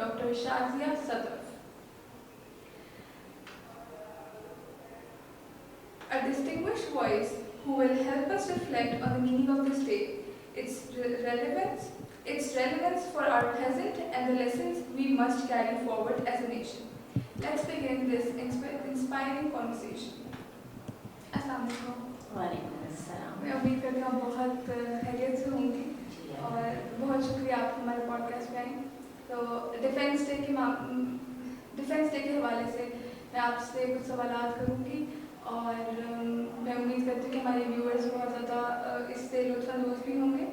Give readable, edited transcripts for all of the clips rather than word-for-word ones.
Dr. Shazia Sadaf. A distinguished voice who will help us reflect on the meaning of this day, its relevance for our present, and the lessons we must carry forward as a nation. Let's begin this inspiring conversation. अस्सलाम वालेकुम। वालेकुम अस्सलाम। मैं उम्मीद करती हूँ आप बहुत खैरियत से होंगी और बहुत शुक्रिया आप हमारे पॉडकास्ट में आए। तो डिफेंस डे के हवाले से मैं आपसे कुछ सवालात करूँगी और मैं उम्मीद करती हूँ कि हमारे व्यूअर्स बहुत ज़्यादा इससे लुत्फ़अंदोज़ भी होंगे।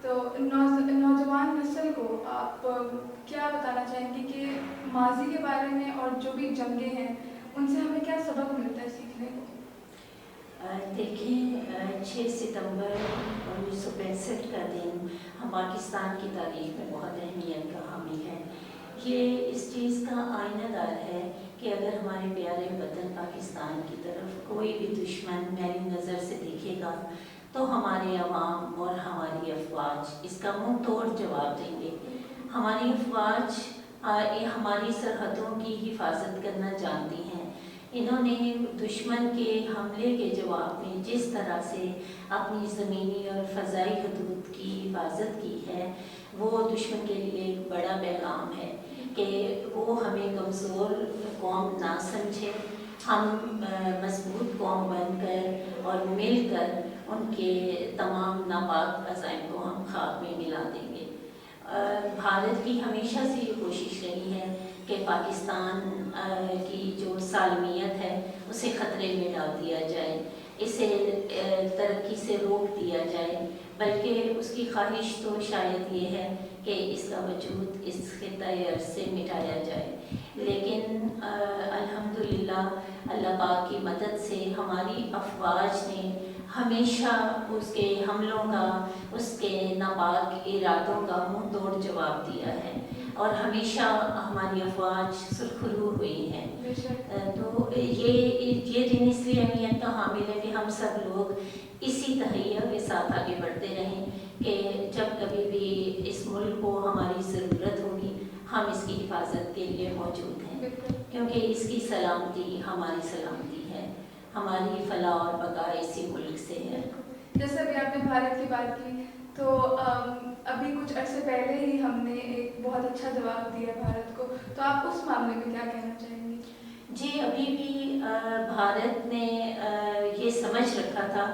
तो नौजवान नस्ल को आप क्या बताना चाहेंगे कि माजी के बारे में और जो भी जंगें हैं उनसे हमें क्या सबक मिलता है सीखने को? देखिए, 6 सितंबर 1965 का दिन हम पाकिस्तान की तारीख में बहुत अहमियत का हामी है। ये इस चीज़ का आईनादार है कि अगर हमारे प्यारे वतन पाकिस्तान की तरफ कोई भी दुश्मन मैली नज़र से देखेगा तो हमारे अवाम और हमारी अफवाज इसका मुंह तोड़ जवाब देंगे। हमारी अफवाज हमारी सरहदों की हिफाजत करना जानती हैं। इन्होंने दुश्मन के हमले के जवाब में जिस तरह से अपनी ज़मीनी और फ़ज़ाई हदूद की हिफाजत की है, वो दुश्मन के लिए एक बड़ा पैगाम है कि वो हमें कमज़ोर कौम ना समझे। हम मजबूत कौम बनकर और मिलकर उनके तमाम नापाक अज़ाइम को हम खाक में मिला देंगे। भारत की हमेशा से ये कोशिश रही है कि पाकिस्तान की जो सालमियत है उसे ख़तरे में डाल दिया जाए, इसे तरक्की से रोक दिया जाए, बल्कि उसकी ख्वाहिश तो शायद ये है कि इसका वजूद इस खित्ते अर्ज़ से मिटाया जाए। लेकिन अल्हम्दुलिल्लाह अल्लाह पाक की मदद से हमारी अफवाज ने हमेशा उसके हमलों का, उसके नापाक इरादों का मुंह तोड़ जवाब दिया है और हमेशा हमारी अफवाज सुरखरू हुई है। तो ये दिन इसलिए अहमियत का हामिल है कि हम सब लोग इसी तहैया के साथ आगे बढ़ते रहें कि जब कभी भी इस मुल्क को हमारी ज़रूरत होगी हम इसकी हिफाजत के लिए मौजूद हैं, क्योंकि इसकी सलामती हमारी सलामती है, हमारी फलाह और बका इसी मुल्क से है। जैसे अभी आपने भारत की बात की, तो अभी कुछ अर्से पहले ही हमने एक बहुत अच्छा जवाब दिया भारत को, तो आप उस मामले में क्या कहना चाहेंगे? जी, अभी भी भारत ने ये समझ रखा था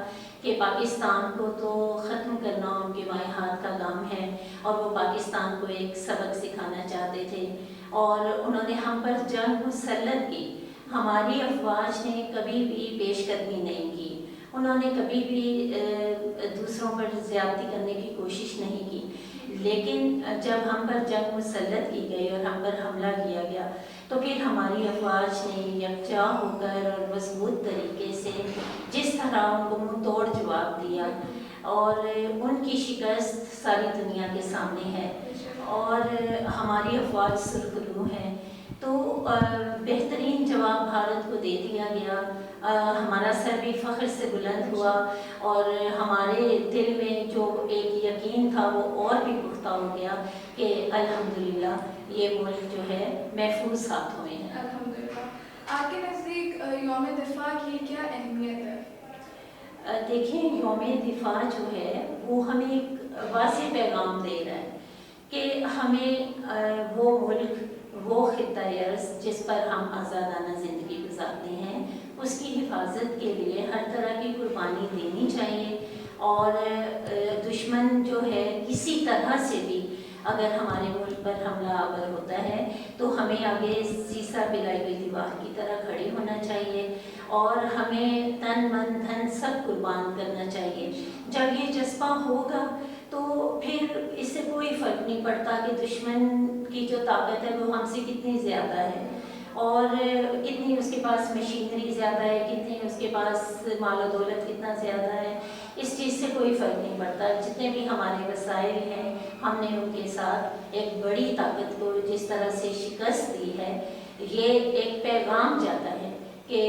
कि पाकिस्तान को तो ख़त्म करना उनके बाएं हाथ का काम है और वो पाकिस्तान को एक सबक सिखाना चाहते थे और उन्होंने हम पर जंग मुसल्लत की। हमारी अफवाज ने कभी भी पेशकदमी नहीं की, उन्होंने कभी भी दूसरों पर ज़्यादती करने की कोशिश नहीं की, लेकिन जब हम पर जंग मुसल्लत की गई और हम पर हमला किया गया तो फिर हमारी अफवाज ने यकजा होकर और मजबूत तरीके से जिस तरह उनको मुंह तोड़ जवाब दिया और उनकी शिकस्त सारी दुनिया के सामने है और हमारी अफवाज सुरखरू है, तो बेहतरीन जवाब भारत को दे दिया गया। हमारा सर भी फ़ख्र से बुलंद हुआ और हमारे दिल में जो एक यकीन था वो और भी पुख्ता हो गया कि अल्हम्दुलिल्लाह ये मुल्क जो है महफूज हाथों में है। अल्हम्दुलिल्लाह। आपके नज़दीक यौम दिफा की क्या अहमियत है? देखिए, यौम दिफा जो है वो हमें एक वाज़ेह पैगाम दे रहा है कि हमें वो मुल्क, वो खित्ता अर्ज़ जिस पर हम आज़ादाना ज़िंदगी गुजारते हैं उसकी हिफाजत के लिए हर तरह की कुर्बानी देनी चाहिए और दुश्मन जो है किसी तरह से भी अगर हमारे मुल्क पर हमला आवर होता है तो हमें आगे सीसा पिलाई हुई दीवार की तरह खड़े होना चाहिए और हमें तन मन धन सब कुर्बान करना चाहिए। जब ये जज्बा होगा तो फिर इससे कोई फ़र्क नहीं पड़ता कि दुश्मन की जो ताकत है वो हमसे कितनी ज़्यादा है और कितनी उसके पास मशीनरी ज़्यादा है, कितनी उसके पास माल और दौलत कितना ज़्यादा है, इस चीज़ से कोई फ़र्क नहीं पड़ता। जितने भी हमारे वसाइल हैं हमने उनके साथ एक बड़ी ताकत को जिस तरह से शिकस्त दी है, ये एक पैगाम जाता है کہ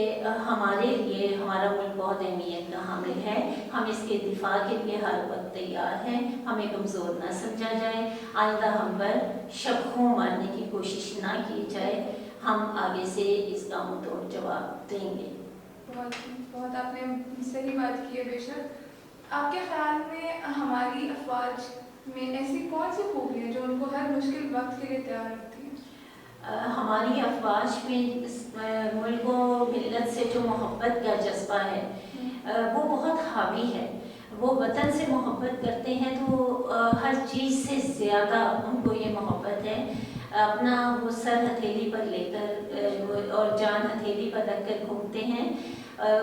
ہمارے لیے ہمارا ملک بہت اہمیت کا حامل ہے، ہم اس کے دفاع کے لیے ہر وقت تیار ہیں، ہمیں کمزور نہ سمجھا جائے، آئندہ ہم پر شبہوں مارنے کی کوشش نہ کی جائے، ہم آگے سے اس کا منہ توڑ جواب دیں گے۔ بہت بہت آپ نے صحیح بات کی ہے بے شک۔ آپ کے خیال میں ہماری افواج میں ایسی کون سی خوبی ہے جو ان کو ہر مشکل وقت کے لیے تیار رکھتی ہے؟ ہماری افواج میں ملک و ملت سے جو محبت کا جذبہ ہے وہ بہت حاوی ہے، وہ وطن سے محبت کرتے ہیں تو ہر چیز سے زیادہ ان کو یہ محبت ہے، اپنا وہ سر ہتھیلی پر لے کر اور جان ہتھیلی پر رکھ کر گھومتے ہیں،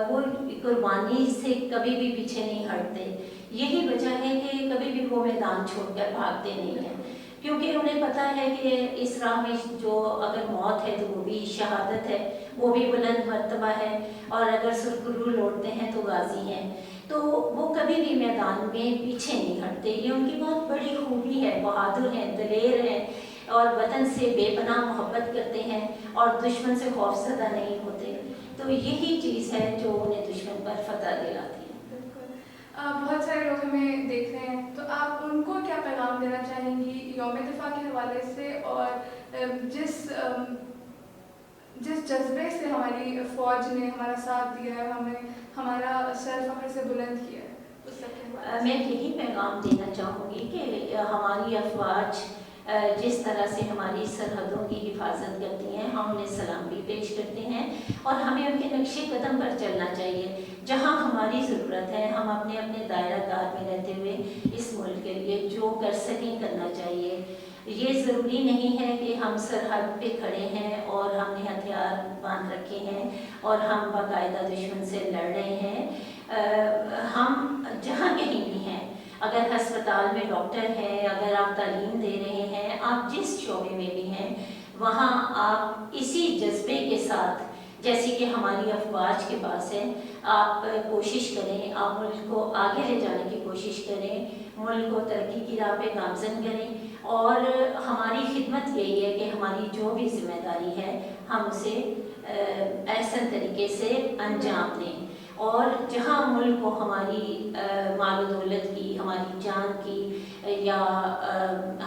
وہ قربانی سے کبھی بھی پیچھے نہیں ہٹتے۔ یہی وجہ ہے کہ کبھی بھی وہ میدان چھوڑ کر بھاگتے نہیں ہیں، کیونکہ انہیں پتہ ہے کہ اس راہ میں جو اگر موت ہے تو وہ بھی شہادت ہے، وہ بھی بلند مرتبہ ہے، اور اگر سرخرو لوٹتے ہیں تو غازی ہیں، تو وہ کبھی بھی میدان میں پیچھے نہیں ہٹتے۔ یہ ان کی بہت بڑی خوبی ہے، بہادر ہیں، دلیر ہیں، اور وطن سے بے پناہ محبت کرتے ہیں اور دشمن سے خوف زدہ نہیں ہوتے، تو یہی چیز ہے جو انہیں دشمن پر فتح دلاتی ہے۔ بالکل، بہت سارے لوگ ہمیں دیکھ رہے ہیں، تو آپ ان کو کیا پیغام دینا چاہیں گی یوم دفاع کے حوالے سے، اور جس جذبے سے ہماری فوج نے ہمارا ساتھ دیا ہے، ہمیں ہمارا سر فخر سے بلند کیا ہے، اس سب کے حوالے سے؟ میں یہی پیغام دینا چاہوں گی کہ ہماری افواج جس طرح سے ہماری سرحدوں کی حفاظت کرتی ہیں، ہم انہیں سلام بھی پیش کرتے ہیں، اور ہمیں ان کے نقش قدم پر چلنا چاہیے۔ جہاں ہماری ضرورت ہے ہم اپنے اپنے دائرہ کار میں رہتے ہوئے اس ملک کے لیے جو کر سکیں کرنا چاہیے۔ یہ ضروری نہیں ہے کہ ہم سرحد پہ کھڑے ہیں اور ہم نے ہتھیار باندھ رکھے ہیں اور ہم باقاعدہ دشمن سے لڑ رہے ہیں۔ ہم جہاں کہیں بھی ہیں، اگر ہسپتال میں ڈاکٹر ہیں، اگر آپ تعلیم دے رہے ہیں، آپ جس شعبے میں بھی ہیں، وہاں آپ اسی جذبے کے ساتھ جیسے کہ ہماری افواج کے پاس ہے، آپ کوشش کریں، آپ ملک کو آگے لے جانے کی کوشش کریں، ملک کو ترقی کی راہ پہ گامزن کریں، اور ہماری خدمت یہی ہے کہ ہماری جو بھی ذمہ داری ہے ہم اسے احسن طریقے سے انجام دیں، اور جہاں ملک کو ہماری مال و دولت کی، ہماری جان کی یا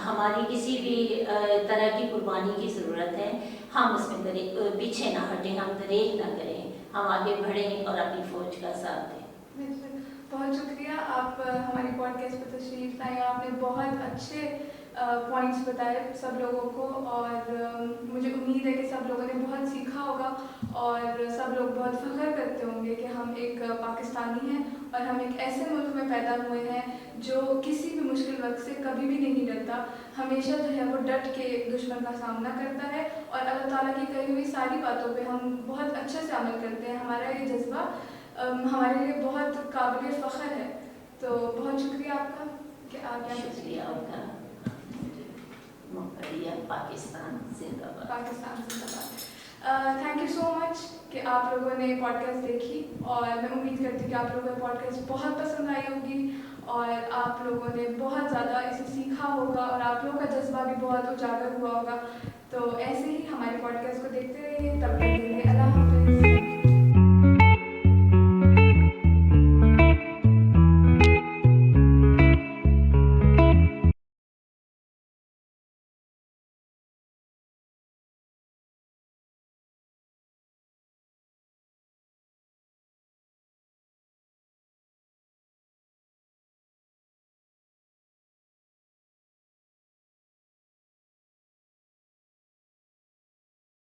ہماری کسی بھی طرح کی قربانی کی ضرورت ہے، ہم اس میں پیچھے نہ ہٹیں، ہم دریغ نہ کریں، ہم آگے بڑھیں اور اپنی فوج کا ساتھ دیں۔ بہت شکریہ، آپ ہماری پوڈ کاسٹ پر تشریف لائے، آپ نے بہت اچھے پوائنٹس بتائے سب لوگوں کو، اور مجھے امید ہے کہ سب لوگوں نے بہت سیکھا ہوگا، اور سب لوگ بہت فخر کرتے ہوں گے کہ ہم ایک پاکستانی ہیں اور ہم ایک ایسے ملک میں پیدا ہوئے ہیں جو کسی بھی مشکل وقت سے کبھی بھی نہیں ڈرتا، ہمیشہ جو ہے وہ ڈٹ کے دشمن کا سامنا کرتا ہے، اور اللہ تعالیٰ کی کہی ہوئی ساری باتوں پہ ہم بہت اچھے سے عمل کرتے ہیں۔ ہمارا یہ جذبہ ہمارے لیے بہت قابل فخر ہے، تو بہت شکریہ آپ کا کہ آپ یہاں شکریہ آپ کا، پاکستان زندہ باد۔ پاکستان زندہ باد۔ تھینک یو سو مچ کہ آپ لوگوں نے پوڈ کاسٹ دیکھی، اور میں امید کرتی ہوں کہ آپ لوگوں کو پوڈ کاسٹ بہت پسند آئی ہوگی، اور آپ لوگوں نے بہت زیادہ اسے سیکھا ہوگا، اور آپ لوگوں کا جذبہ بھی بہت اجاگر ہوا ہوگا۔ تو ایسے ہی ہمارے پوڈ کاسٹ کو دیکھتے رہیے، تب تک کے لیے اللہ حافظ۔